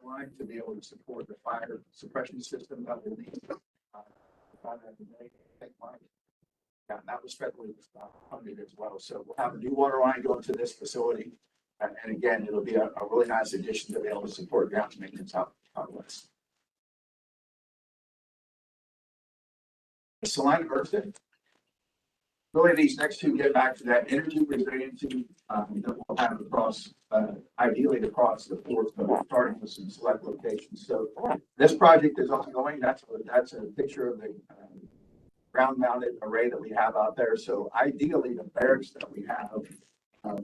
line to be able to support the fire suppression system that will need. Yeah, and that was federally funded as well. So we'll have a new water line going to this facility. And again, it'll be a really nice addition to be able to support grounds maintenance out west. Salina Birthday. Really, these next two get back to that energy resiliency that we'll have across, ideally across the fourth, but starting with some select locations. So this project is ongoing. That's a picture of the ground-mounted array that we have out there. So ideally, the barracks that we have,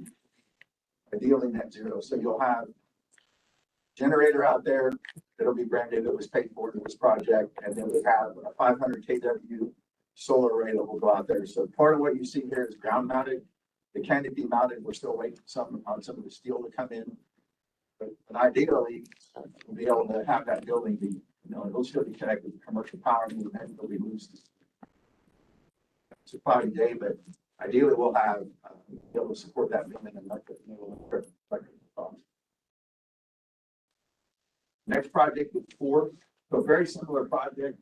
ideally net zero. So you'll have generator out there that'll be branded that was paid for in this project, and then we have a 500 kW solar array that will go out there. So part of what you see here is ground mounted. The canopy mounted, we're still waiting on some of the steel to come in. But ideally, we'll be able to have that building be, it'll still be connected to commercial power and it'll be loose. It's a cloudy day, but ideally we'll have be able to support that building and electric costs. Next project is 4. So very similar project.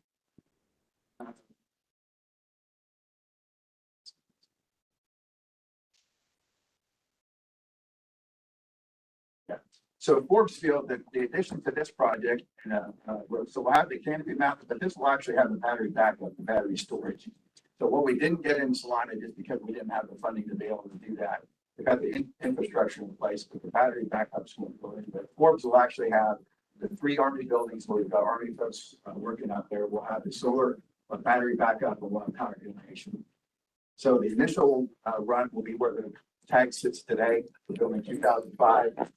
So Forbes Field, the addition to this project, so we'll have the canopy mounted, but this will actually have the battery backup, the battery storage. So what we didn't get in Salina just because we didn't have the funding to be able to do that. We got the infrastructure in place, but the battery backups won't go in. But Forbes will actually have the 3 Army buildings where we've got Army folks working out there. We'll have the solar, a battery backup, and we'll have power generation. So the initial run will be where the tag sits today, the building 2005.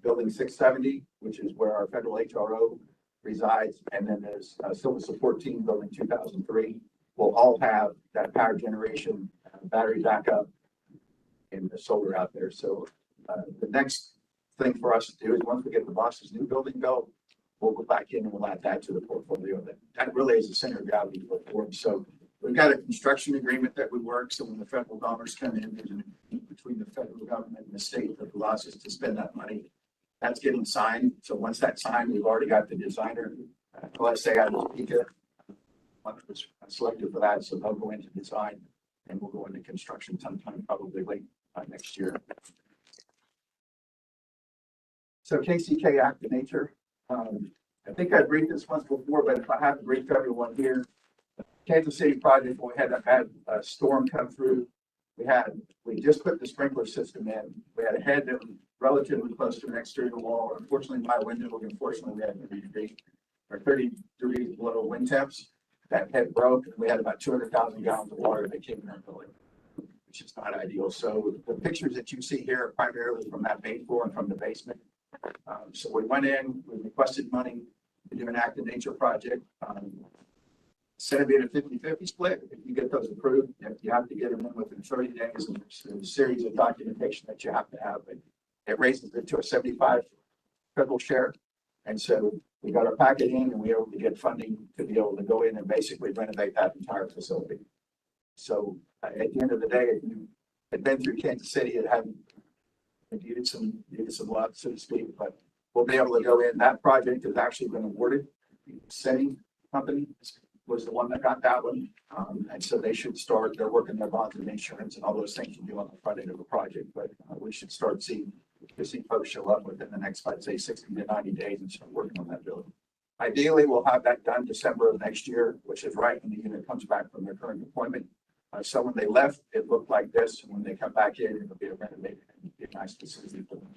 Building 670, which is where our federal HRO resides, and then there's Civil Support Team, Building 2003. Will all have that power generation, battery backup, and the solar out there. So the next thing for us to do is once we get the boss's new building built, we'll go back in and we'll add that to the portfolio. That really is the center of gravity for Forbes. So we've got a construction agreement that we work. So when the federal dollars come in, there's an agreement between the federal government and the state that allows us to spend that money. That's getting signed. So once that's signed, we've already got the designer. Let's say out of Topeka, one was selected for that. So they'll go into design and we'll go into construction sometime probably late next year. So KCK Act of Nature. I think I briefed this once before, but if I haven't briefed everyone here, the Kansas City project, when we had a storm come through, we just put the sprinkler system in. We had a head that was relatively close to an exterior wall. Unfortunately, my window, we had 30 degrees below wind temps. That head broke. We had about 200,000 gallons of water that came in our building, which is not ideal. So the pictures that you see here are primarily from that main floor and from the basement. So we went in, we requested money to do an Act of Nature project. Instead of being a 50-50 split, if you get those approved, you have to get them in within 30 days, and there's a series of documentation that you have to have. But it raises it to a 75 federal share. And so we got our packet in and we were able to get funding to be able to go in and basically renovate that entire facility. So at the end of the day, if you had been through Kansas City, it needed some love, so to speak, but we'll be able to go in. That project has actually been awarded. The setting company was the one that got that one. And so they should start, they're working their bonds and insurance and all those things you do on the front end of a project, but we should start seeing folks show up within the next, I'd say 60 to 90 days and start working on that building. Ideally, we'll have that done December of next year, which is right when the unit comes back from their current deployment. So when they left, it looked like this. And when they come back in, it'll be a renovated and be a nice facility for them.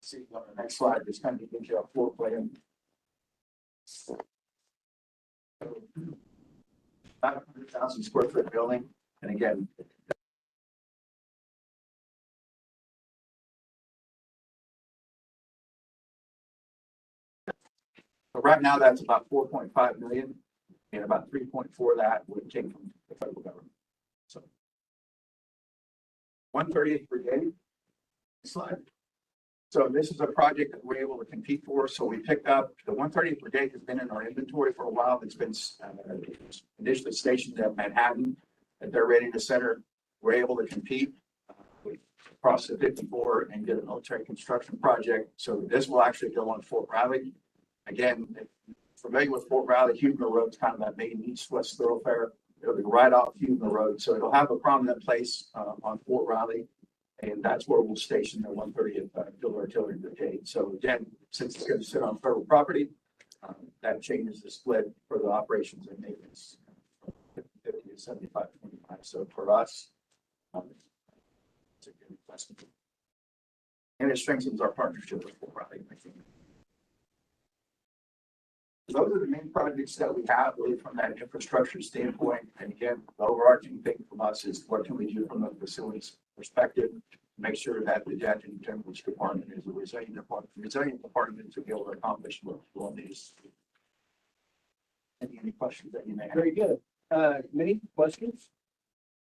See on the next slide, this kind of gives you a floor plan. So, about 100,000 square foot building. And again, so right now that's about 4.5 million, and about 3.4 of that would came from the federal government. So 130th Brigade slide. So this is a project that we're able to compete for. So we picked up the 130th Brigade has been in our inventory for a while. It's been initially stationed at Manhattan, and they're ready to center. We're able to compete. We across the 54 and get a military construction project. So this will actually go on Fort Riley. Again, if you're familiar with Fort Riley, Huebner Road is kind of that main east-west thoroughfare. It'll be right off Huebner Road. So it'll have a prominent place on Fort Riley. And that's where we'll station the 130th Field Artillery Brigade. So again, since it's going to sit on federal property, that changes the split for the operations and maintenance, 50 to 75, 25. So for us, it's a good investment. And it strengthens our partnership with Fort Riley. Those are the main projects that we have really from that infrastructure standpoint. And again, the overarching thing from us is what can we do from the facilities perspective to make sure that the Dodge and General Department is a resilient department to be able to accomplish what we want these. Any questions that you may have? Very good. Many questions?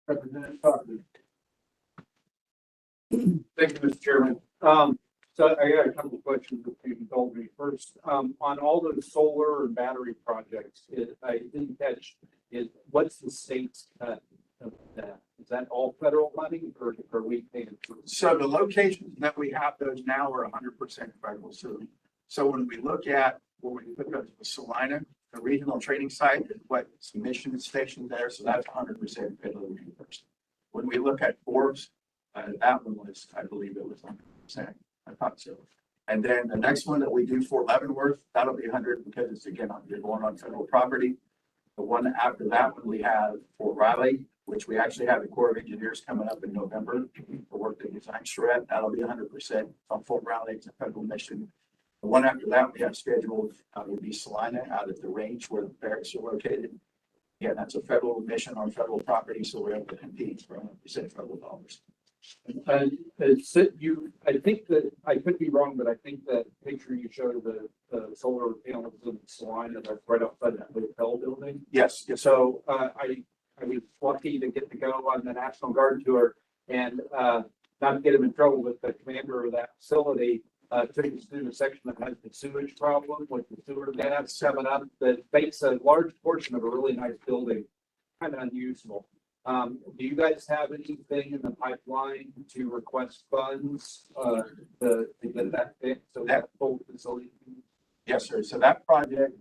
Representative Coffey. Thank you, Mr. Chairman. So I got a couple of questions that you told me. First, on all those solar and battery projects, I didn't catch is what's the state's cut of that? Is that all federal money or are we paying for it? So the locations that we have those now are 100% federal. So when we look at where we put those with Salina, the regional training site is what mission station there. So that's 100% federally reimbursed. When we look at Forbes, that one was, I believe it was 100%. I thought so. And then the next one that we do for Leavenworth, that'll be 100 because it's again, you're going on federal property. The one after that one, we have Fort Riley, which we actually have the Corps of Engineers coming up in November for work they design charrette. That'll be 100% from Fort Riley. It's a federal mission. The one after that we have scheduled would be Salina out at the range where the barracks are located. Yeah, that's a federal mission on federal property, so we're able to compete for 100% federal dollars. I think that I could be wrong, but I think that picture you showed the solar panels in Salina, that's right outside that hotel building. Yes. Yes. So I was lucky to get to go on the National Guard tour and not to get him in trouble with the commander of that facility. Took us through the section that has the sewage problem with the sewer gas coming up that makes a large portion of a really nice building kind of unusable. Do you guys have anything in the pipeline to request funds to get that fixed so that full facility? Yes, sir. So that project,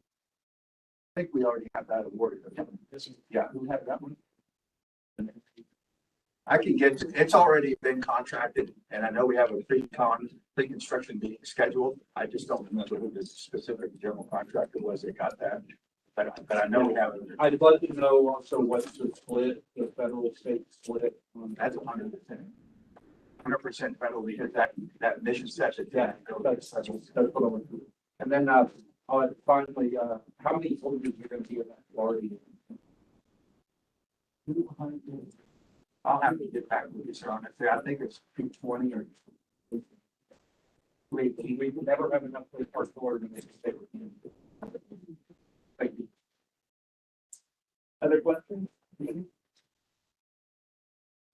I think we already have that awarded. Yeah, who had that one? I can get it's already been contracted, and I know we have a pre-construction meeting scheduled. I just don't remember who the specific general contractor was that got that. But I know we have it. I'd love to know also what's the split, the federal state split. That's 100%. 100% federal because that mission sets it. Yeah, that's what I went through. And then finally, how many soldiers are going to be in that Florida? I'll have to get back with you, sir. Honestly, I think it's 220 or. We never have enough place for Florida to make a state. Thank you. Other questions?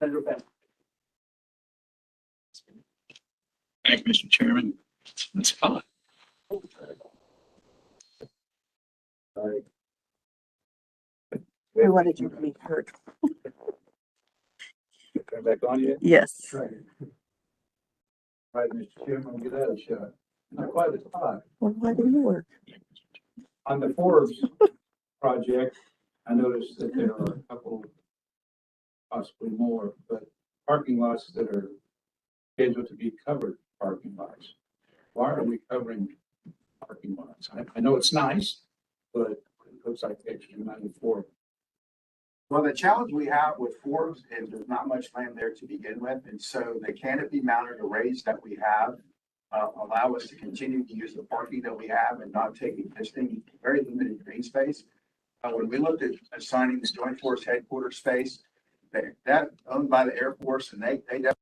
Senator Bennett. Thank you, Mr. Chairman. That's fine. We wanted you to be heard. Come back on yet? Yes. Right. All right, Mr. Chairman, give that a shot. Not quite as hot. Well, why do you work? On the Forbes project, I noticed that there are a couple, possibly more, but parking lots that are scheduled to be covered parking lots. Why are we covering parking lots? I know it's nice, but it looks like extra 94. Well, the challenge we have with Forbes is there's not much land there to begin with. And so the canopy mounted arrays that we have allow us to continue to use the parking that we have and not take existing very limited green space. When we looked at assigning the Joint Force headquarters space, that owned by the Air Force, and they definitely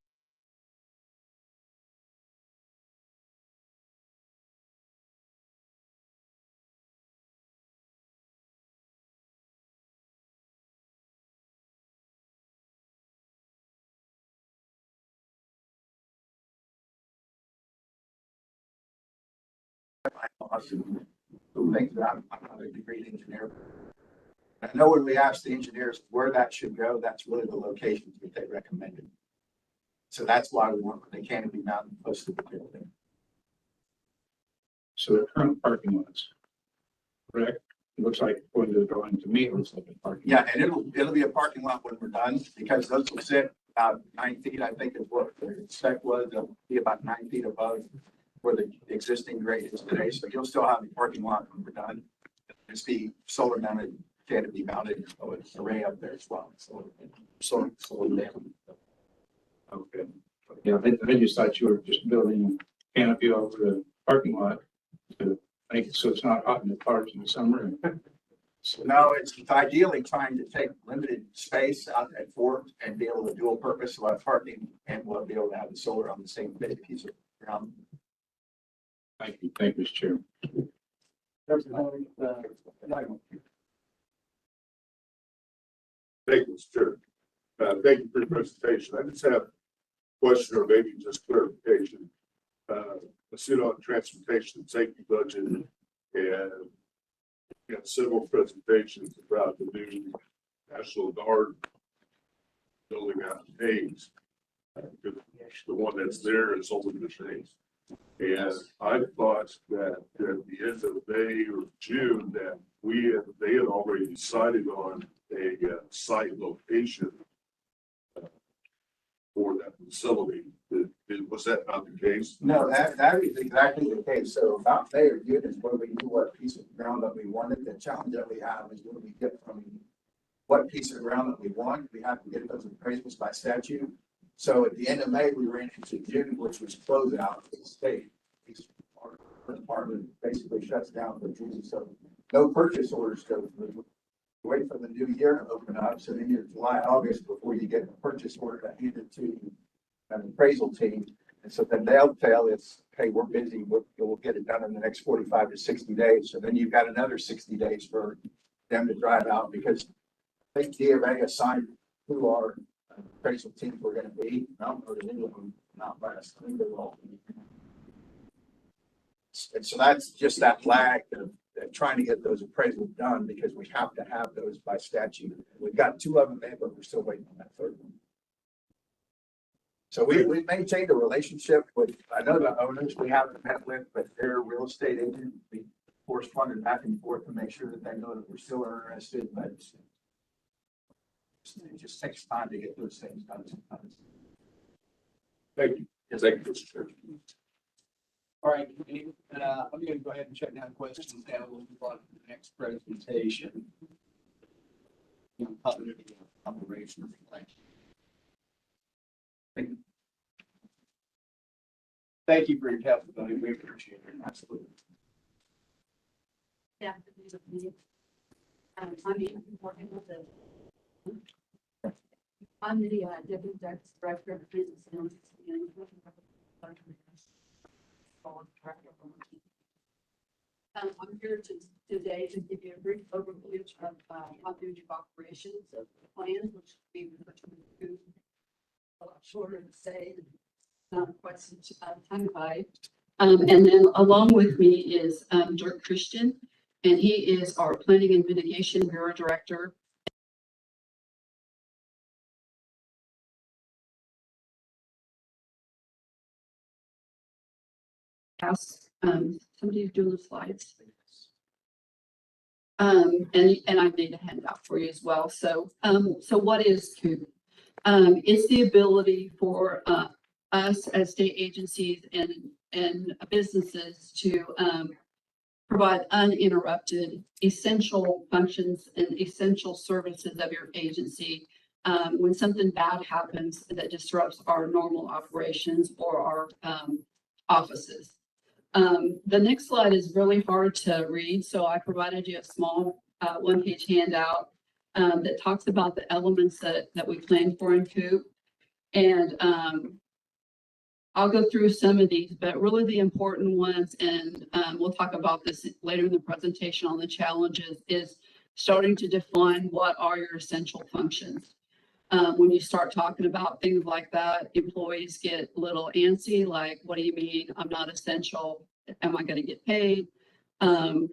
awesome. Who thinks that I'm not a degree engineer. I know when we asked the engineers where that should go, that's really the locations that they recommended. So that's why we want the canopy mounted close to the building. So the current parking lots, correct? It looks like, according to the drawing, to me, it looks like a parking. Yeah, and it'll be a parking lot when we're done, because those will sit about 9 feet, I think is what the spec was. They'll be about 9 feet above where the existing grade is today. So you'll still have the parking lot when we're done. Just be solar mounted, canopy mounted array up there as well. So down. Okay. Yeah, I just thought you were just building a canopy over the parking lot to make it so it's not hot in the cars in the summer. So no, it's ideally trying to take limited space out at Fort and be able to dual purpose a lot of parking, and we'll be able to have the solar on the same piece of ground. Thank you, Mr. Chairman. Thank you, Mr. Chair. Thank you for your presentation. I just have a question or maybe just clarification. I sit on transportation and safety budget, and we got several presentations about the new National Guard building out in Hayes. The one that's there is only the Hayes. And I thought that at the end of May or June that they had already decided on a site location for that facility. Was that not the case? No, that is exactly the case. So about May or June is where we knew what piece of ground that we wanted. The challenge that we have is when we get from what piece of ground that we want, we have to get those appraisals by statute. So at the end of May, we ran into June, which was closeout for the state. Our department basically shuts down for June, so no purchase orders go through. Wait for the new year to open up, so then you're July, August before you get the purchase order to hand it to an appraisal team. And so then they'll tell us, hey, we're busy, we'll get it done in the next 45 to 60 days. So then you've got another 60 days for them to drive out, because I think DRA assigned who our appraisal teams were going to be. I don't know that any of them, not last. I think they were all. And so that's just that lag of trying to get those appraisals done, because we have to have those by statute. We've got 2 of them in, but we're still waiting on that 3rd one. So we've maintained a relationship with, I know the owners we haven't met with, but their real estate agent, we corresponded back and forth to make sure that they know that we're still interested, but it just takes time to get those things done sometimes. Thank you. Yes, Thank you, Mr. Chair. All right, I'm going to go ahead and shut down questions now. We'll move on to the next presentation. Public operations. Thank you for your testimony. We appreciate it. Absolutely. Yeah. I'm the deputy director of business and I'm here today to give you a brief overview of continuity of operations of the plans, which we do a lot shorter to say, not quite such time by. And then along with me is Dirk Christian, and he is our Planning and Mitigation Bureau Director. Somebody's doing the slides. And I made a handout for you as well. So what is COOP? It's the ability for us as state agencies and businesses to provide uninterrupted essential functions and essential services of your agency when something bad happens that disrupts our normal operations or our offices. The next slide is really hard to read, so I provided you a small one-page handout that talks about the elements that we plan for in COOP. And I'll go through some of these, but really the important ones, and we'll talk about this later in the presentation on the challenges, is starting to define what are your essential functions. When you start talking about things like that, employees get a little antsy, like, what do you mean I'm not essential? Am I going to get paid? And,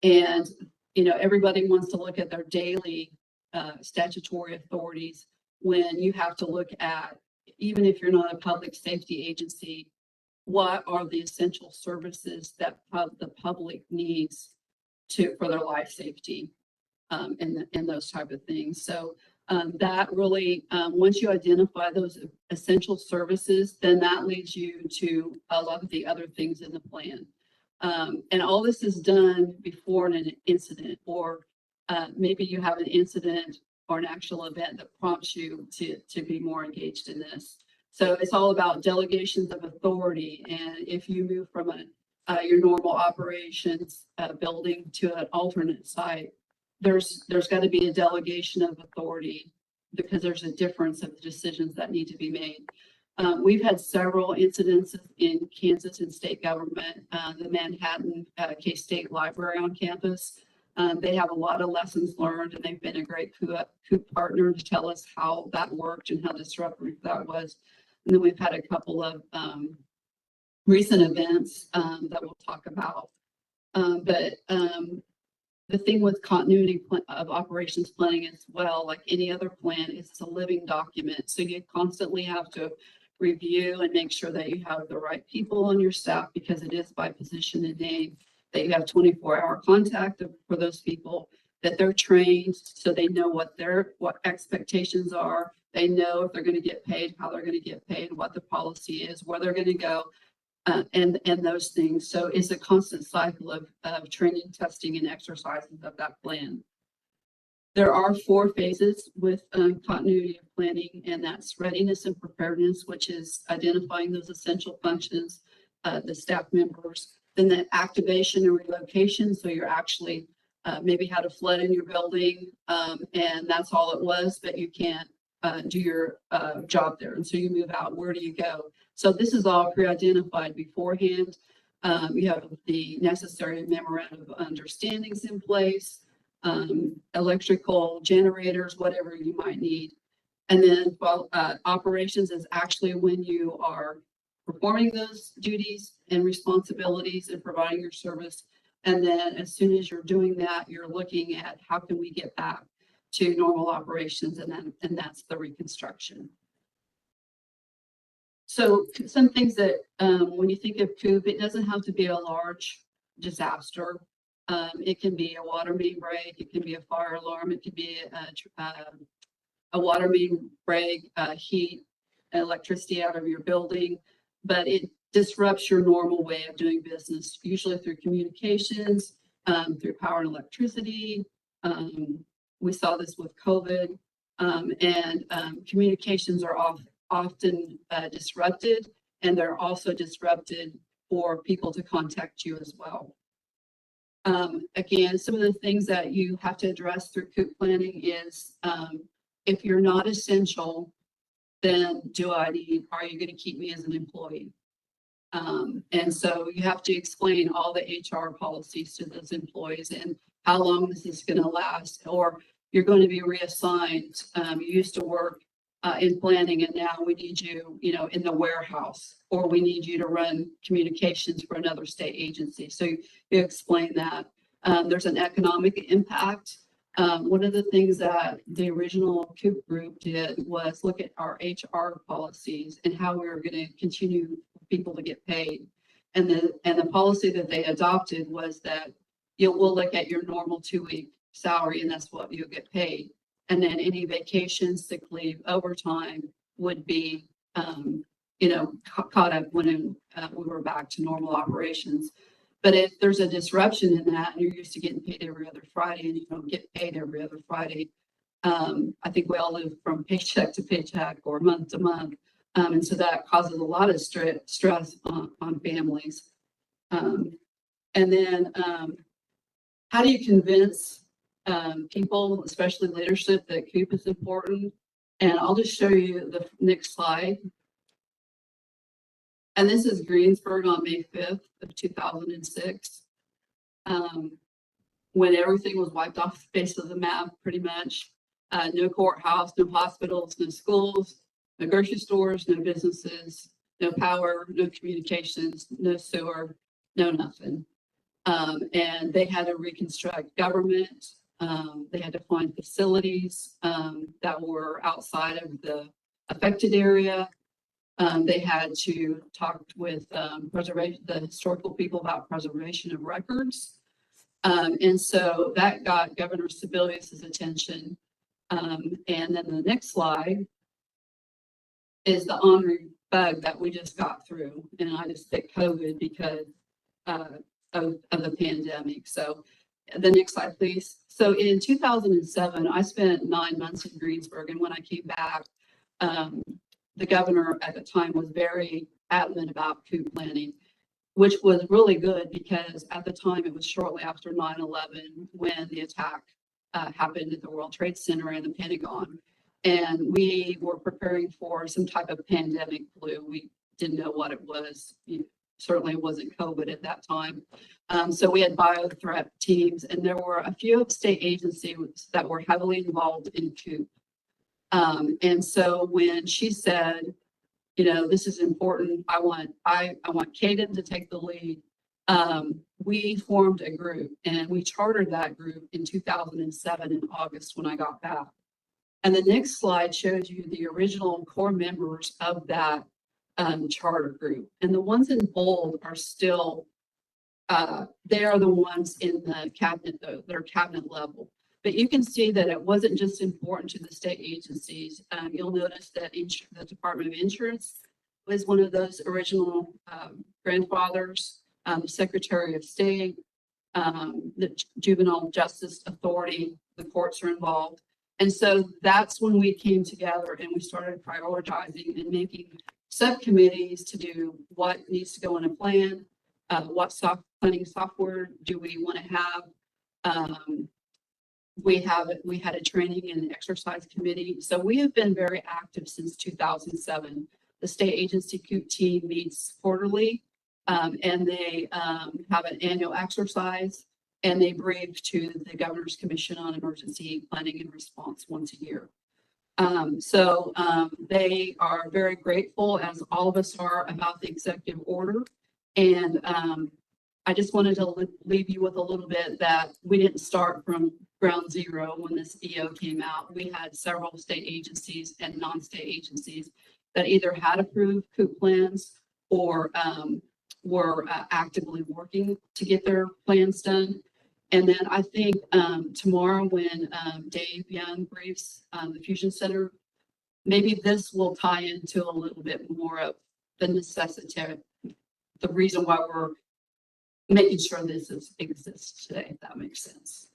you know, everybody wants to look at their daily statutory authorities when you have to look at even if you're not a public safety agency, what are the essential services that the public needs for their life safety, and those type of things. So that really, once you identify those essential services, then that leads you to a lot of the other things in the plan. And all this is done before an incident, or maybe you have an incident or an actual event that prompts you to be more engaged in this. So it's all about delegations of authority. And if you move from your normal operations building to an alternate site, there's got to be a delegation of authority, because there's a difference of the decisions that need to be made. We've had several incidences in Kansas and state government. The Manhattan K-State Library on campus, they have a lot of lessons learned, and they've been a great COOP partner to tell us how that worked and how disruptive that was. And then we've had a couple of recent events that we'll talk about. But the thing with continuity of operations planning as well, like any other plan, is it's a living document. So you constantly have to review and make sure that you have the right people on your staff, because it is by position and name, that you have 24-hour contact for those people, that they're trained so they know what expectations are. They know if they're going to get paid, how they're going to get paid, what the policy is, where they're going to go, and those things. So it's a constant cycle of training, testing, and exercises of that plan. There are 4 phases with continuity of planning, and that's readiness and preparedness, which is identifying those essential functions, the staff members, then the activation and relocation. So you're actually maybe had a flood in your building, and that's all it was, but you can't do your job there. And so you move out. Where do you go? So this is all pre-identified beforehand. You have the necessary memorandum of understandings in place, electrical generators, whatever you might need. And then operations is actually when you are performing those duties and responsibilities and providing your service. And then as soon as you're doing that, you're looking at how can we get back to normal operations, and that's the reconstruction. So some things that when you think of COOP, it doesn't have to be a large disaster. It can be a water main break, it can be a fire alarm, it can be a water main break, heat, electricity out of your building, but it disrupts your normal way of doing business, usually through communications, through power and electricity. We saw this with COVID, and communications are often disrupted, and they're also disrupted for people to contact you as well. Again, some of the things that you have to address through COOP planning is if you're not essential, then are you going to keep me as an employee? And so you have to explain all the HR policies to those employees and how long this is going to last, or you're going to be reassigned. You used to work in planning, and now we need you, in the warehouse, or we need you to run communications for another state agency. So you explain that. There's an economic impact. One of the things that the original COOP group did was look at our HR policies and how we were going to continue people to get paid. And the policy that they adopted was that we'll look at your normal 2-week salary, and that's what you'll get paid. And then any vacation, sick leave, overtime would be, caught up when we were back to normal operations. But if there's a disruption in that, and you're used to getting paid every other Friday, and you don't get paid every other Friday, I think we all live from paycheck to paycheck or month to month. And so that causes a lot of stress on families. And then how do you convince people, especially leadership, that COOP is important? And I'll just show you the next slide. And this is Greensburg on May 5th of 2006, when everything was wiped off the face of the map, pretty much. No courthouse, no hospitals, no schools, no grocery stores, no businesses, no power, no communications, no sewer, no nothing. And they had to reconstruct government. They had to find facilities that were outside of the affected area. They had to talk with the historical people about preservation of records. And so that got Governor Sebelius's attention. And then the next slide is the honorary bug that we just got through. And I just picked COVID because of the pandemic. So the next slide, please. So in 2007, I spent 9 months in Greensburg. And when I came back, the governor at the time was very adamant about coop planning, which was really good because at the time it was shortly after 9/11 when the attack happened at the World Trade Center and the Pentagon. And we were preparing for some type of pandemic flu. We didn't know what it was. Certainly it wasn't COVID at that time. So we had biothreat teams, and there were a few state agencies that were heavily involved in coop. And so when she said, this is important, I want Caden to take the lead. We formed a group, and we chartered that group in 2007 in August when I got back. And the next slide shows you the original core members of that charter group. And the ones in bold are still, they are the ones in the cabinet, they're cabinet level. But you can see that it wasn't just important to the state agencies. You'll notice that the Department of Insurance was one of those original grandfathers, Secretary of State, the Juvenile Justice Authority, the courts are involved. And so that's when we came together and we started prioritizing and making subcommittees to do what needs to go in a plan, what planning software do we want to have. We had a training and exercise committee. So we have been very active since 2007. The state agency COOP team meets quarterly, and they have an annual exercise, and they brief to the Governor's Commission on Emergency Planning and Response once a year. So they are very grateful, as all of us are, about the executive order. And I just wanted to leave you with a little bit that we didn't start from ground zero when this EO came out. We had several state agencies and non-state agencies that either had approved COOP plans or were actively working to get their plans done. And then I think tomorrow when Dave Young briefs the Fusion Center, maybe this will tie into a little bit more of the necessity, the reason why we're making sure this exists today, if that makes sense.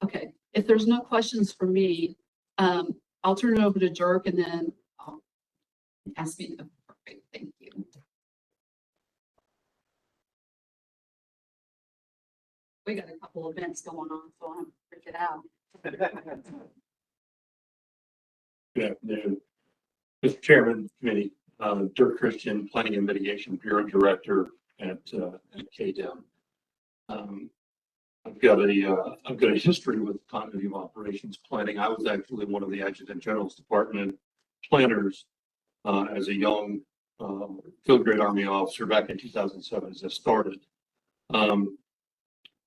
Okay, if there's no questions for me, I'll turn it over to Dirk and then I'll ask me. Perfect, thank you. We got a couple of events going on, so I'm freaking out. Good afternoon, Mr. Chairman, committee, Dirk Christian, Planning and Mitigation Bureau Director at KDEM. I've got a history with continuity of operations planning. I was actually one of the Adjutant General's Department planners as a young field grade Army officer back in 2007 as I started.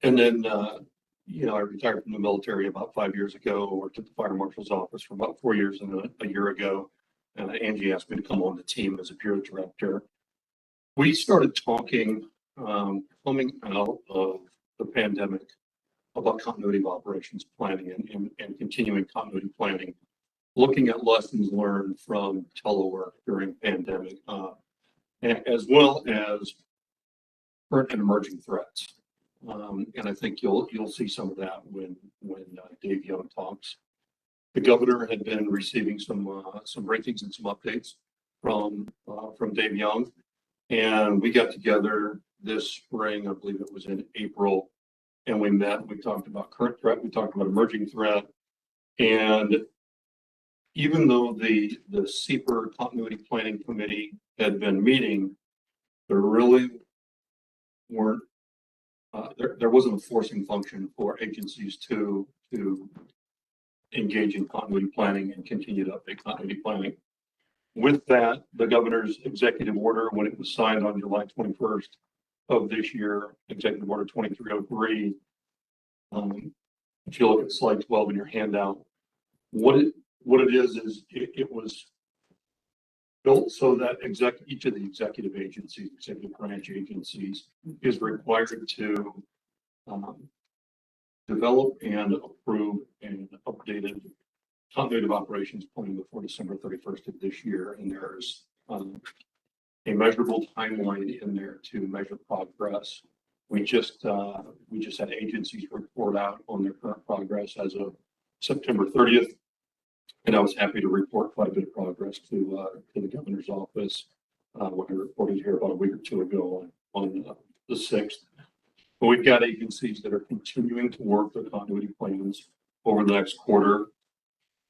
And then, I retired from the military about 5 years ago, worked at the fire marshal's office for about 4 years, and a year ago, Angie asked me to come on the team as a bureau director. We started talking coming out of the pandemic about continuity of operations planning and continuing continuity planning, looking at lessons learned from telework during pandemic, as well as current and emerging threats. And I think you'll see some of that when Dave Young talks. The governor had been receiving some briefings and some updates from Dave Young, and we got together this spring. I believe it was in April, and we met. We talked about current threat. We talked about emerging threat, and even though the CPER Continuity Planning Committee had been meeting, there really weren't. There wasn't a forcing function for agencies to engage in continuity planning and continue to update continuity planning. With that, the governor's executive order, when it was signed on July 21st of this year, Executive Order 2303, if you look at slide 12 in your handout, what it is it was built so that each of the executive agencies, executive branch agencies is required to develop and approve an updated continuity of operations plan before December 31st of this year. And there's a measurable timeline in there to measure progress. We just had agencies report out on their current progress as of September 30th. And I was happy to report quite a bit of progress to the governor's office when I reported here about a week or two ago on the 6th. But we've got agencies that are continuing to work their continuity plans over the next quarter.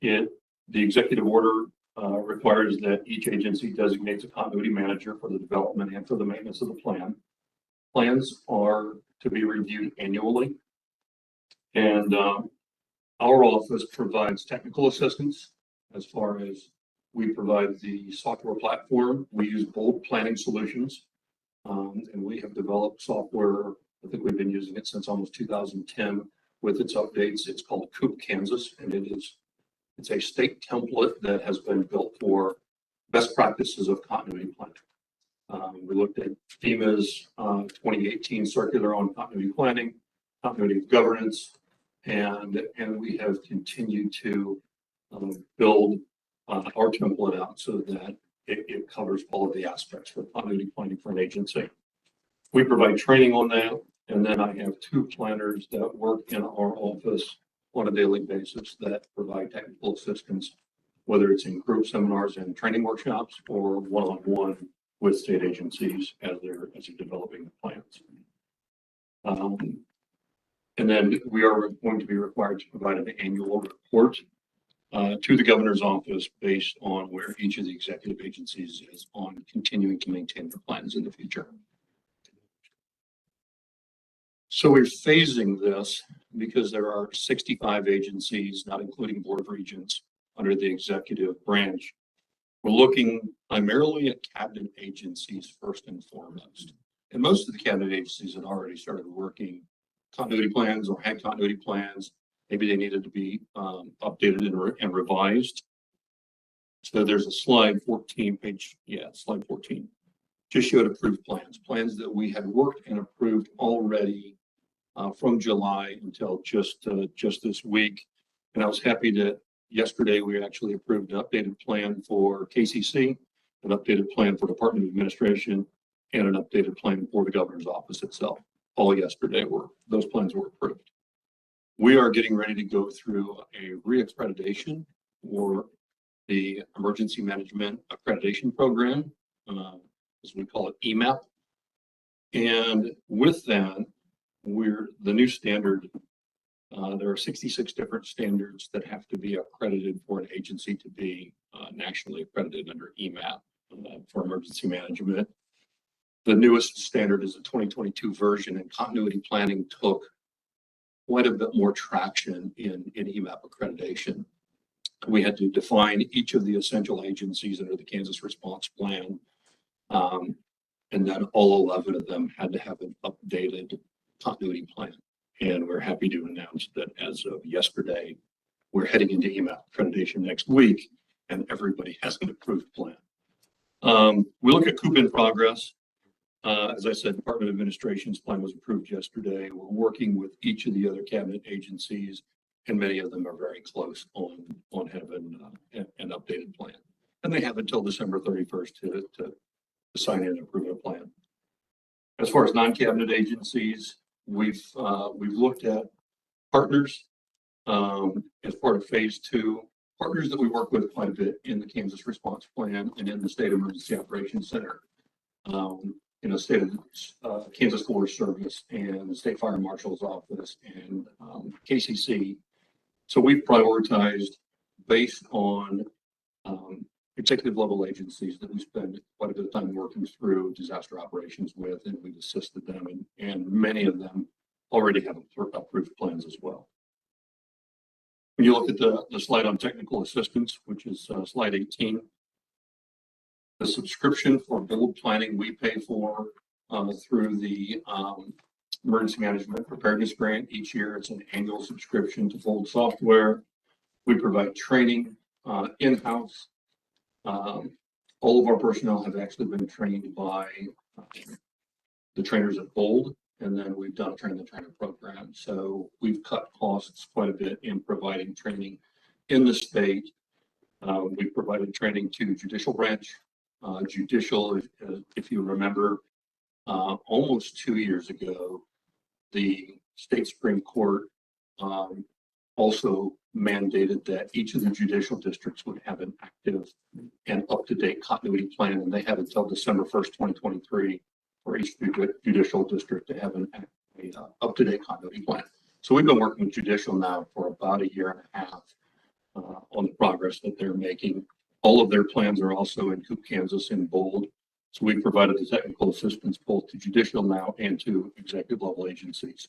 The executive order requires that each agency designates a continuity manager for the development and for the maintenance of the plan. Plans are to be reviewed annually. And our office provides technical assistance as far as we provide the software platform. We use Bold Planning Solutions, and we have developed software. I think we've been using it since almost 2010 with its updates. It's called Coop Kansas, and it's a state template that has been built for best practices of continuity planning. We looked at FEMA's 2018 circular on continuity planning, continuity of governance, and we have continued to build our template out so that it covers all of the aspects for continuity planning for an agency. We provide training on that, and then I have 2 planners that work in our office on a daily basis that provide technical assistance, whether it's in group seminars and training workshops or one-on-one with state agencies as they're developing the plans. And then we are going to be required to provide an annual report to the governor's office based on where each of the executive agencies is on continuing to maintain their plans in the future. So we're phasing this because there are 65 agencies, not including Board of Regents, under the executive branch. We're looking primarily at cabinet agencies first and foremost. And most of the cabinet agencies had already started working continuity plans or had continuity plans. Maybe they needed to be updated and revised. So there's a slide 14 page. Yeah, slide 14. Just showed approved plans that we had worked and approved already from July until just this week. And I was happy that yesterday we actually approved an updated plan for KCC, an updated plan for Department of Administration, and an updated plan for the governor's office itself. All yesterday those plans were approved. We are getting ready to go through a re-accreditation for the Emergency Management Accreditation Program, as we call it, EMAP. And with that, the new standard, there are 66 different standards that have to be accredited for an agency to be nationally accredited under EMAP for emergency management. The newest standard is the 2022 version, and continuity planning took quite a bit more traction in EMAP accreditation. We had to define each of the essential agencies under the Kansas Response Plan, and then all 11 of them had to have an updated continuity plan. And we're happy to announce that as of yesterday, we're heading into EMAP accreditation next week, and everybody has an approved plan. We look at COOP in progress. As I said, Department of Administration's plan was approved yesterday. We're working with each of the other cabinet agencies, and many of them are very close on having an updated plan. And they have until December 31st to sign in and approve a plan. As far as non-cabinet agencies, we've looked at partners as part of phase 2, partners that we work with quite a bit in the Kansas Response Plan and in the State Emergency Operations Center. State of Kansas Forest Service and the State Fire Marshal's Office and KCC. So we've prioritized based on executive level agencies that we spend quite a bit of time working through disaster operations with, and we've assisted them, and many of them already have approved plans as well. When you look at the slide on technical assistance, which is slide 18, the subscription for Bold Planning we pay for through the Emergency Management Preparedness Grant each year. It's an annual subscription to Bold software. We provide training in-house. All of our personnel have actually been trained by the trainers at Bold, and then we've done a train-the-trainer program. So we've cut costs quite a bit in providing training in the state. We've provided training to judicial branch. Judicial, if you remember, almost 2 years ago, the state Supreme Court also mandated that each of the judicial districts would have an active and up-to-date continuity plan, and they have until December 1st, 2023 for each judicial district to have an up-to-date continuity plan. So we've been working with judicial now for about a year and a half on the progress that they're making. All of their plans are also in Coop, Kansas in bold. So we've provided the technical assistance both to judicial now and to executive level agencies.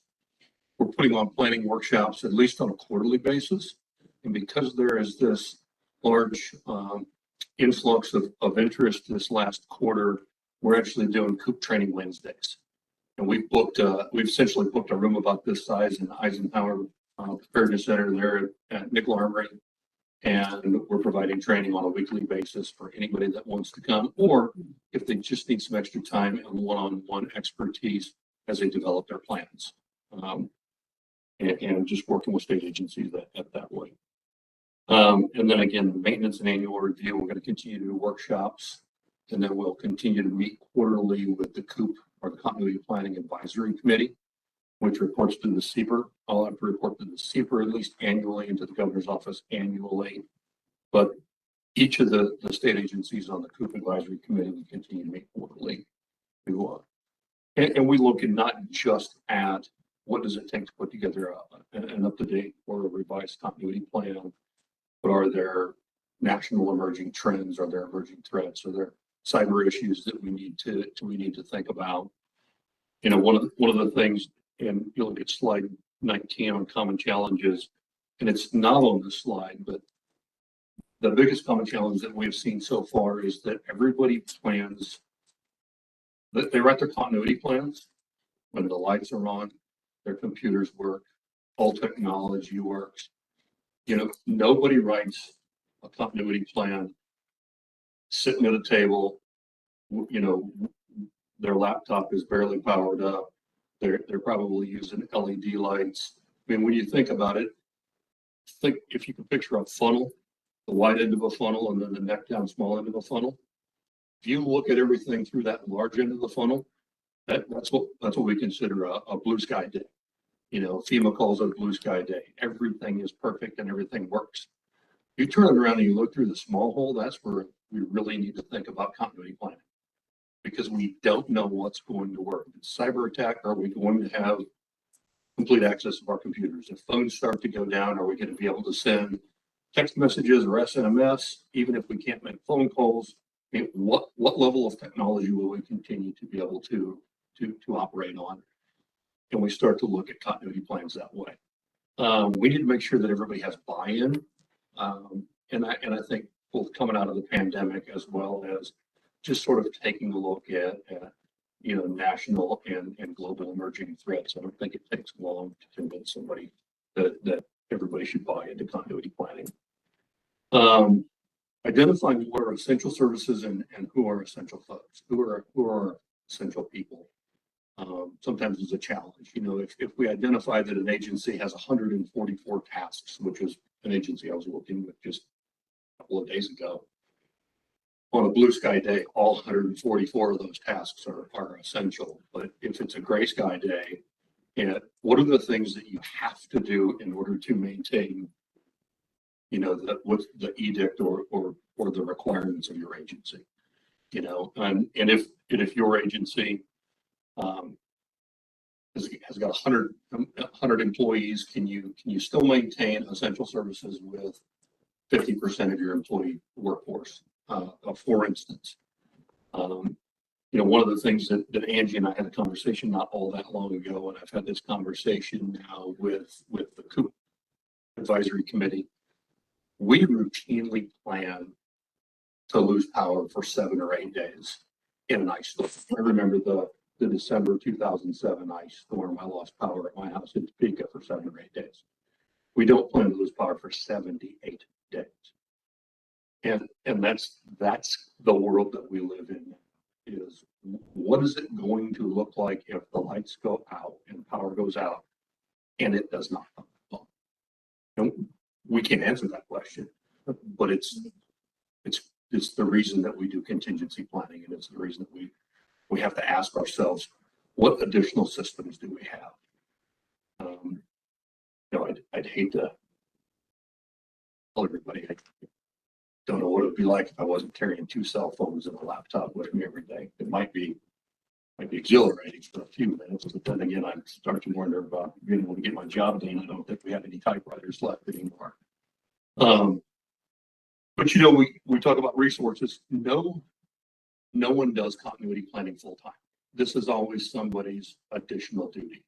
We're putting on planning workshops at least on a quarterly basis. And because there is this large influx of interest this last quarter, we're actually doing Coop training Wednesdays. And we've essentially booked a room about this size in Eisenhower Preparedness Center there at Nickel Armory. And we're providing training on a weekly basis for anybody that wants to come, or if they just need some extra time and one-on-one expertise as they develop their plans. And just working with state agencies that way. And then again, the maintenance and annual review, we're going to continue to do workshops, and then we'll continue to meet quarterly with the COOP, or the Continuity Planning Advisory Committee, which reports to the CEPR. I'll have to report to the CEPR at least annually and to the governor's office annually. But each of the state agencies on the COOP Advisory Committee, we continue to meet quarterly. And we look at not just at what does it take to put together an up-to-date or a revised continuity plan, but are there national emerging trends? Are there emerging threats? Are there cyber issues that we need to think about? You know, one of the things, and you'll look at slide 19 on common challenges, and it's not on this slide, but the biggest common challenge that we've seen so far is that everybody plans, that they write their continuity plans when the lights are on, their computers work, all technology works. You know, nobody writes a continuity plan sitting at a table, you know, their laptop is barely powered up. They're probably using LED lights. I mean, when you think about it, think if you can picture a funnel, the wide end of a funnel and then the neck down small end of a funnel. If you look at everything through that large end of the funnel, that's what we consider a blue sky day. You know, FEMA calls it a blue sky day. Everything is perfect and everything works. You turn it around and you look through the small hole, that's where we really need to think about continuity planning, because we don't know what's going to work. Cyber attack, are we going to have complete access of our computers? If phones start to go down, are we going to be able to send text messages or SMS, even if we can't make phone calls? I mean, what level of technology will we continue to be able to operate on? And we start to look at continuity plans that way. We need to make sure that everybody has buy-in. And I think both coming out of the pandemic as well as just sort of taking a look at you know, national and global emerging threats. I don't think it takes long to convince somebody that everybody should buy into continuity planning. Identifying what are essential services and who are essential folks, who are essential people. Sometimes it's a challenge. You know, if we identify that an agency has 144 tasks, which is an agency I was working with just a couple of days ago, on a blue sky day, all 144 of those tasks are essential. But if it's a gray sky day, and what are the things that you have to do in order to maintain, you know, what's the edict or the requirements of your agency? You know, and if your agency has got 100 employees, can you still maintain essential services with 50% of your employee workforce? For instance, you know, one of the things that Angie and I had a conversation not all that long ago, and I've had this conversation now with the COOP Advisory Committee, we routinely plan to lose power for 7 or 8 days in an ice storm. I remember the December 2007 ice storm. I lost power at my house in Topeka for 7 or 8 days. We don't plan to lose power for 78 days. And that's the world that we live in, is what is it going to look like if the lights go out and power goes out and it does not come on? And we can't answer that question, but it's the reason that we do contingency planning, and it's the reason that we have to ask ourselves, what additional systems do we have? I'd hate to tell everybody I don't know what it would be like if I wasn't carrying 2 cell phones and a laptop with me every day. It might be exhilarating for a few minutes, but then again, I'm starting to wonder about being able to get my job done. I don't think we have any typewriters left anymore. But we talk about resources. No one does continuity planning full time. This is always somebody's additional duty.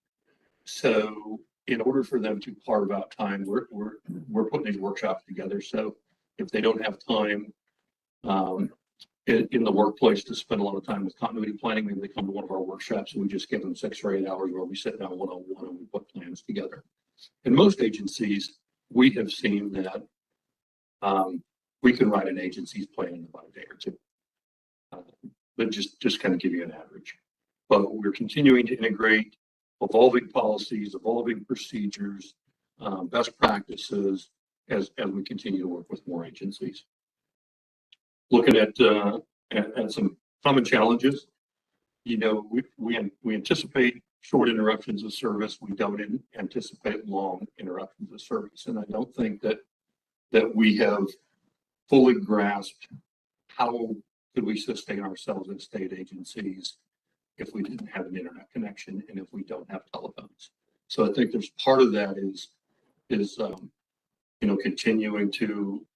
So in order for them to carve out time, we're putting these workshops together. So if they don't have time in the workplace to spend a lot of time with continuity planning, maybe they come to one of our workshops and we just give them 6 or 8 hours where we sit down one-on-one and we put plans together. In most agencies, we have seen that we can write an agency's plan in about a day or 2. But just kind of give you an average. But we're continuing to integrate evolving policies, evolving procedures, best practices as we continue to work with more agencies. Looking at some common challenges, we anticipate short interruptions of service. We don't anticipate long interruptions of service, and I don't think that we have fully grasped how could we sustain ourselves as state agencies if we didn't have an internet connection and if we don't have telephones. So I think there's part of that is continuing to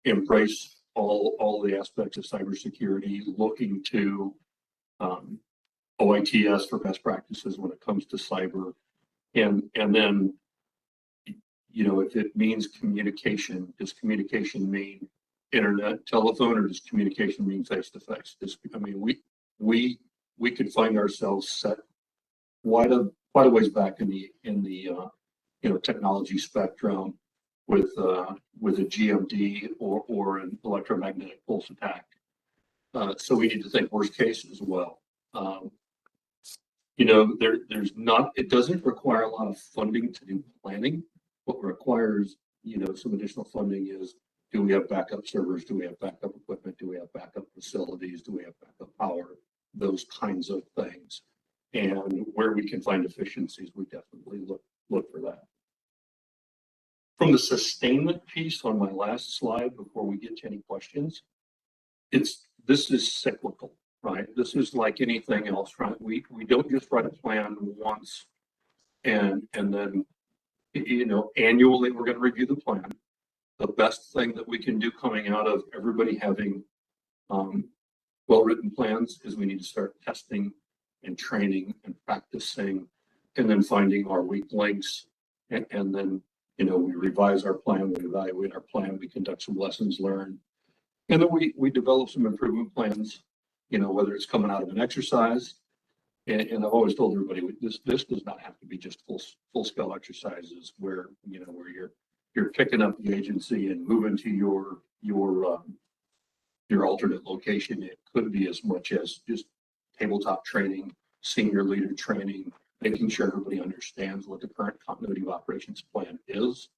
embrace all the aspects of cybersecurity, looking to OITS for best practices when it comes to cyber, and then if it means communication, does communication mean internet, telephone, or does communication mean face to face? We could find ourselves set quite a ways back in the technology spectrum with a GMD or an electromagnetic pulse attack. So we need to think worst case as well. It doesn't require a lot of funding to do planning. What requires some additional funding is, do we have backup servers? Do we have backup equipment? Do we have backup facilities? Do we have backup power? Those kinds of things. And where we can find efficiencies, we definitely look for that. From the sustainment piece on my last slide, before we get to any questions, this is cyclical, right? This is like anything else, right? We don't just write a plan once and then annually we're going to review the plan. The best thing that we can do coming out of everybody having well-written plans is we need to start testing and training and practicing, and then finding our weak links, and then we revise our plan, we evaluate our plan, we conduct some lessons learned, and then we develop some improvement plans, whether it's coming out of an exercise. And I've always told everybody, this does not have to be just full scale exercises where you're picking up the agency and moving to your alternate location. It could be as much as just tabletop training, senior leader training, making sure everybody understands what the current continuity of operations plan is.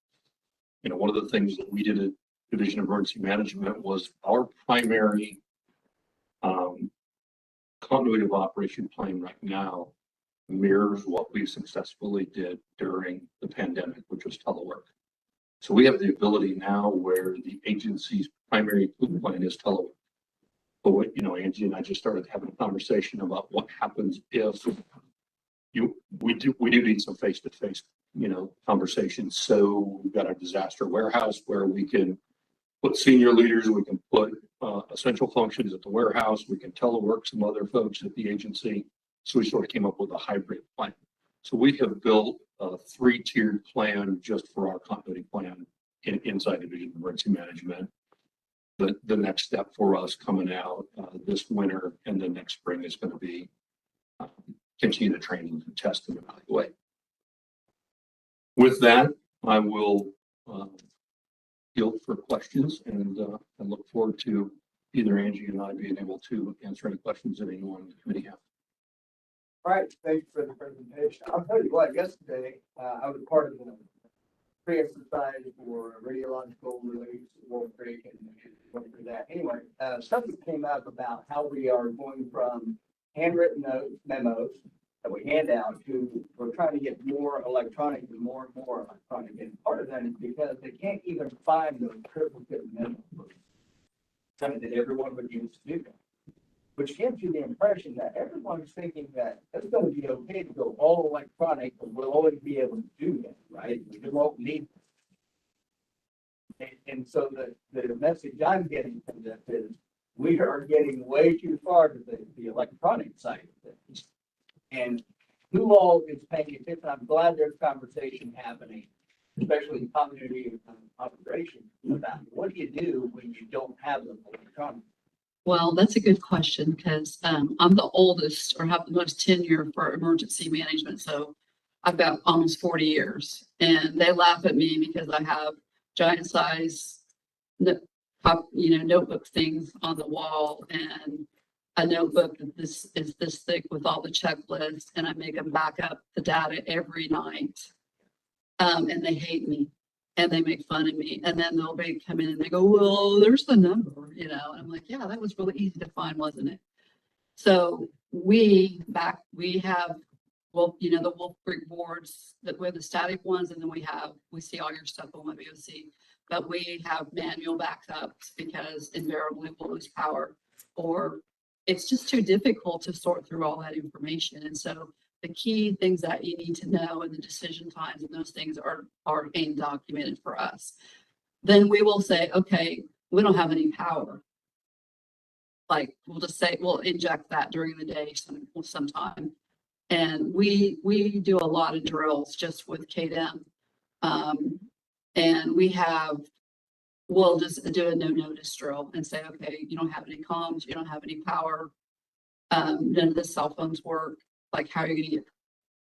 One of the things that we did at Division of Emergency Management was our primary continuity of operation plan right now mirrors what we successfully did during the pandemic, which was telework. So we have the ability now where the agency's primary plan is telework. But Angie and I just started having a conversation about what happens if we do need some face-to-face, conversations. So we've got a disaster warehouse where we can put senior leaders, we can put essential functions at the warehouse, we can telework some other folks at the agency. So we sort of came up with a hybrid plan. So we have built a 3-tiered plan just for our continuity plan inside Division of Emergency Management. The next step for us coming out this winter and the next spring is going to be continue to train and test and evaluate. With that, I will field for questions, and I look forward to either Angie and I being able to answer any questions that anyone in the committee have. All right, thanks for the presentation. I'll tell you what, yesterday, I was part of the pre-exercise for radiological release, Wolf Creek, and went through that. Anyway, something came up about how we are going from handwritten notes, memos that we hand out to, we're trying to get more electronic and more electronic. And part of that is because they can't even find those triplicate memos. Something that everyone would use to do that. Which gives you the impression that everyone's thinking that it's gonna be okay to go all electronic, but we'll always be able to do that, right? We won't need. And so the message I'm getting from this is, we are getting way too far to the electronic side of things. And who all is paying attention? I'm glad there's conversation happening, especially in continuity operations, about what do you do when you don't have them electronic? Well, that's a good question because I'm the oldest or have the most tenure for emergency management. So I've got almost 40 years and they laugh at me because I have giant size, notebook things on the wall and a notebook that this is this thick with all the checklists, and I make them back up the data every night. And they hate me. And they make fun of me, and then they'll come in and they go, well, there's the number, and I'm like, yeah, that was really easy to find, wasn't it? So we have, well, the Wolf Creek boards that we have the static ones, and then we see all your stuff on WOC, but we have manual backups because invariably we'll lose power, or it's just too difficult to sort through all that information. And so the key things that you need to know and the decision times and those things are being documented for us. Then we will say, okay, we don't have any power. Like we'll just say, we'll inject that during the day sometime. And we do a lot of drills just with KDM. And we'll just do a no notice drill and say, okay, you don't have any comms, you don't have any power. None of the cell phones work. Like, how are you going to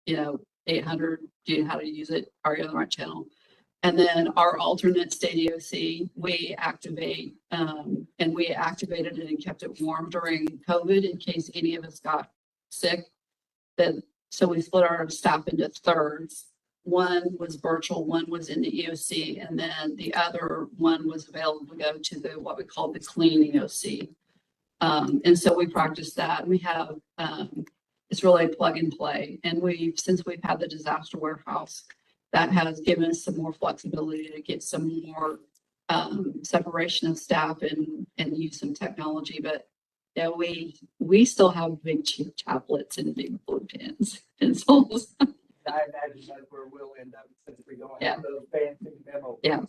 get, 800, do you know how to use it? Are you on the right channel? And then our alternate state EOC, we activate, and we activated it and kept it warm during COVID in case any of us got sick. So we split our staff into thirds. One was virtual, one was in the EOC, and then the other one was available to go to what we call the clean EOC. And so we practiced that. We have, it's really plug and play. And since we've had the disaster warehouse, that has given us some more flexibility to get some more separation of staff and use some technology. But yeah, we still have big cheap tablets and big blue pens, pencils. I imagine that's where we'll end up since we don't have those fancy memo. Yeah.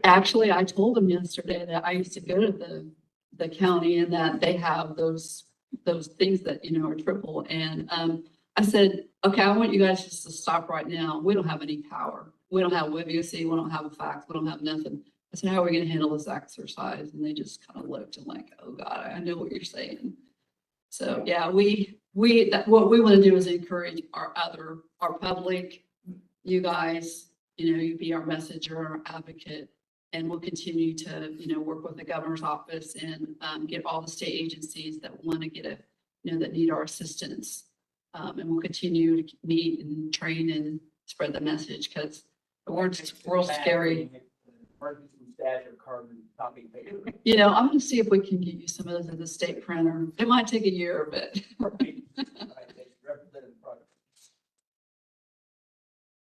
Actually, I told them yesterday that I used to go to the county and that they have those things that, are triple. And I said, okay, I want you guys just to stop right now. We don't have any power. We don't have WebUC. We don't have a fax. We don't have nothing. I said, how are we going to handle this exercise? And they just kind of looked and like, oh God, I know what you're saying. So yeah, what we want to do is encourage our public, you guys, you be our messenger, our advocate, and we'll continue to, work with the governor's office and get all the state agencies that want to get that need our assistance. And we'll continue to meet and train and spread the message because the world's scary. Stash of carbon copy paper. I'm going to see if we can get you some of those at the state printer. It might take a year, but.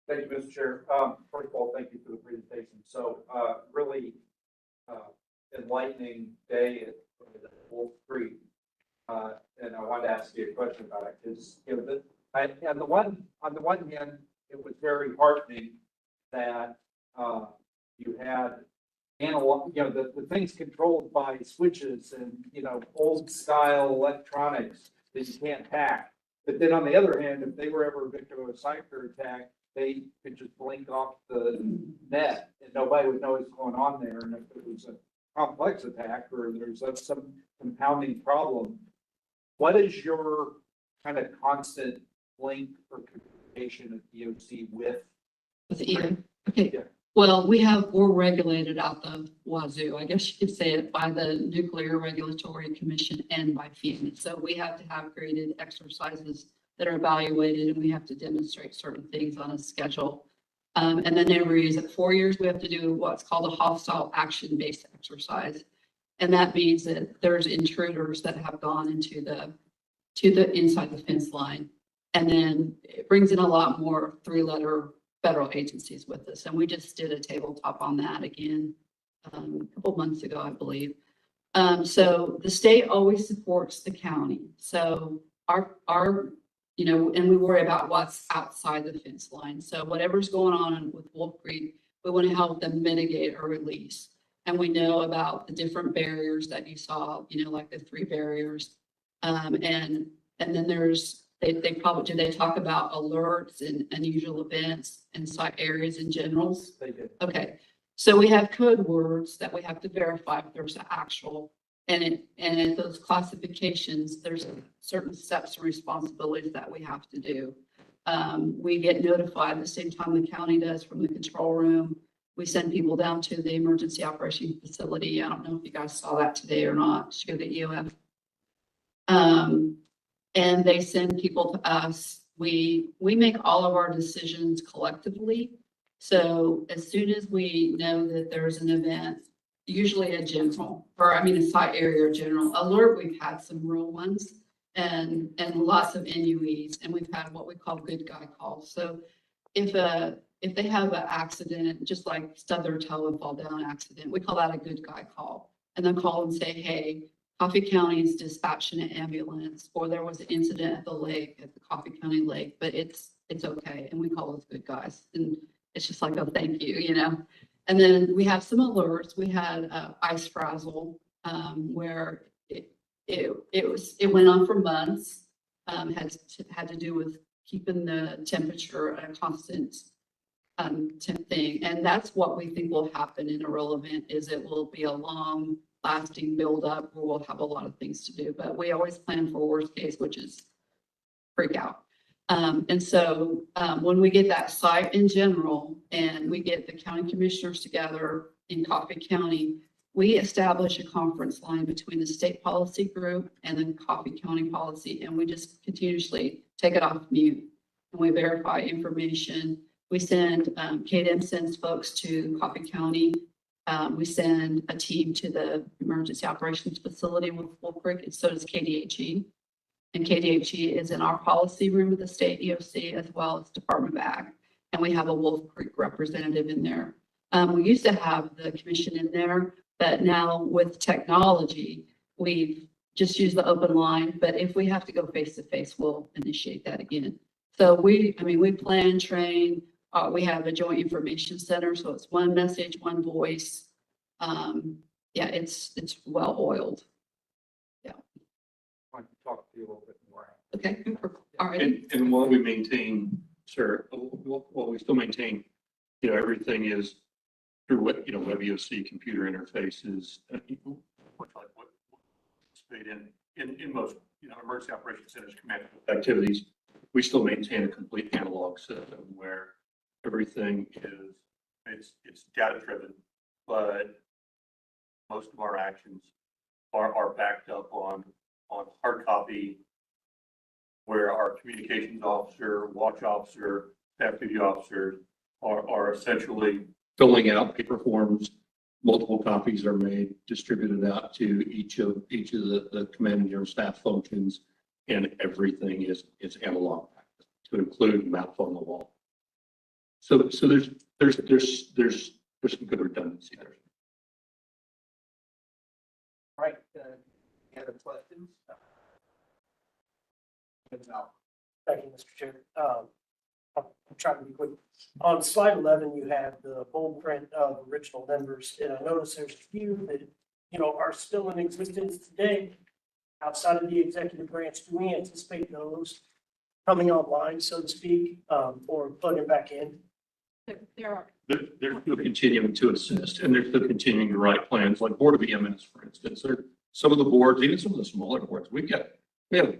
Thank you, Mr. Chair. First of all, thank you for the presentation. So really enlightening day at Wolf Creek. And I wanted to ask you a question about it because on the one hand, it was very heartening that you had analog, the things controlled by switches and old style electronics that you can't hack. But then on the other hand, if they were ever a victim of a cyber attack, they could just blink off the net and nobody would know what's going on there. And if it was a complex attack or there's some compounding problem, what is your kind of constant link or communication of DOC with? With Ian. Okay. Yeah. Well, we're regulated out the wazoo, I guess you could say it, by the Nuclear Regulatory Commission and by FEMA. So we have to have graded exercises that are evaluated, and we have to demonstrate certain things on a schedule. And then every year, at 4 years, we have to do what's called a hostile action-based exercise. And that means that there's intruders that have gone into inside the fence line. And then it brings in a lot more 3-letter federal agencies with us. And we just did a tabletop on that again a couple months ago, I believe. So the state always supports the county. So our and we worry about what's outside the fence line. So whatever's going on with Wolf Creek, we want to help them mitigate or release. And we know about the different barriers that you saw, like the 3 barriers. And then there's, they talk about alerts and unusual events and site areas in generals? They did. Okay, so we have code words that we have to verify if there's an actual, and in those classifications, there's certain steps and responsibilities that we have to do. We get notified the same time the county does from the control room. We send people down to the emergency operation facility. I don't know if you guys saw that today or not. Should go to EOF. And they send people to us. We make all of our decisions collectively. So as soon as we know that there's an event, usually a site area or general alert, we've had some rural ones and lots of NUEs, and we've had what we call good guy calls. So if they have an accident, just like stub their toe and fall down accident, we call that a good guy call. And then call and say, hey, Coffey County's dispatching an ambulance, or there was an incident at the lake, at the Coffey County Lake, but it's okay. And we call those good guys. And it's just like, oh, thank you, And then we have some alerts. We had ice frazzle where it went on for months, had to do with keeping the temperature at a constant temp thing. And that's what we think will happen in a real event, is it will be a long lasting buildup where we'll have a lot of things to do. But we always plan for worst case, which is freak out. And so when we get that site in general and we get the county commissioners together in Coffey County, we establish a conference line between the state policy group and then Coffey County policy. And we just continuously take it off mute and we verify information. We send, KDM sends folks to Coffey County. We send a team to the emergency operations facility with Wolf Creek, and so does KDHE. And KDHE is in our policy room of the state EOC as well as Department of Ag. And we have a Wolf Creek representative in there. We used to have the commission in there, but now with technology, we've just used the open line. But if we have to go face to face, we'll initiate that again. So we plan, train. We have a joint information center, so it's one message, one voice. Yeah, it's well oiled. I want to talk to you a little bit more. Okay, all right. And while we maintain, sir, while we still maintain, everything is through what, WebEOC computer interfaces, much like what in most, emergency operations centers command activities, we still maintain a complete analog system where everything it's data driven, but most of our actions are backed up on hard copy, where our communications officer, watch officer, staff duty officers are essentially filling out paper forms. Multiple copies are made, distributed out to each of the command and general staff functions, and everything is analog to include maps on the wall. So there's some good redundancy there. All right, any other questions? Thank you, Mr. Chair. I'm trying to be quick. On slide 11, you have the bold print of original members, and I notice there's a few that, are still in existence today outside of the executive branch. Do we anticipate those coming online, so to speak, or plugging back in? There They're still continuing to assist, and they're still continuing to write plans, like Board of EMS, for instance. Some of the boards, even some of the smaller boards, we have, just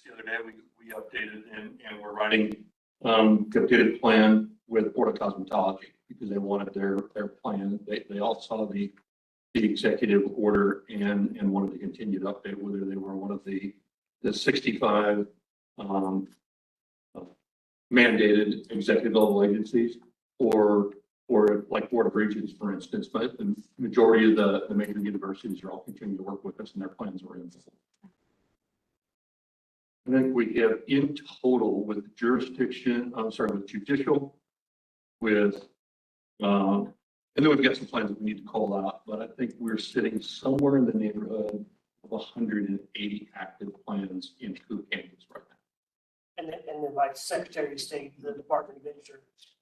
the other day, we updated and we're writing the updated plan with Board of Cosmetology because they wanted their plan. They all saw the executive order and wanted to continue to update whether they were one of the 65 mandated executive level agencies or like Board of Regents, for instance. But the majority of the major universities are all continuing to work with us and their plans are in. I think we have in total with jurisdiction, with judicial, with, and then we've got some plans that we need to call out, but I think we're sitting somewhere in the neighborhood of 180 active plans in Cook Kansas right now. And then like Secretary of State, the Department of Insurance.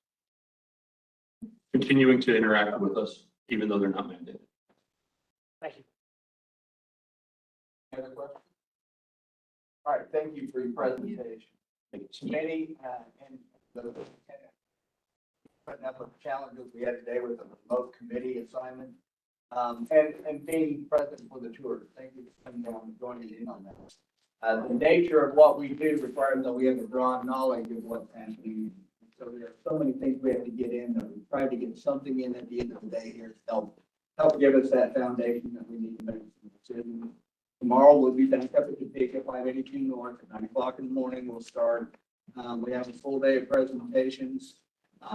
Continuing to interact with us, even though they're not mandated. Thank you. Any other questions? All right, thank you for your presentation. Committee, and the putting up with the challenges we had today with the remote committee assignment, and being present for the tour. Thank you for coming down and joining in on that. The nature of what we do requires that we have a broad knowledge of what's happening. So there are so many things we have to get in that we try to get something in at the end of the day here to help give us that foundation that we need to make some decisions. Tomorrow we'll be back up at the peak at 582 North at 9 o'clock in the morning. We'll start. We have a full day of presentations. I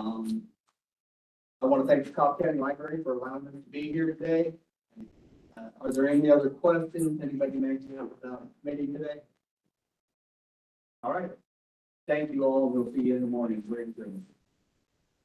want to thank the Coffey County Library for allowing us to be here today. Are there any other questions anybody may have about the meeting today? All right. Thank you all. We'll see you in the morning. Great.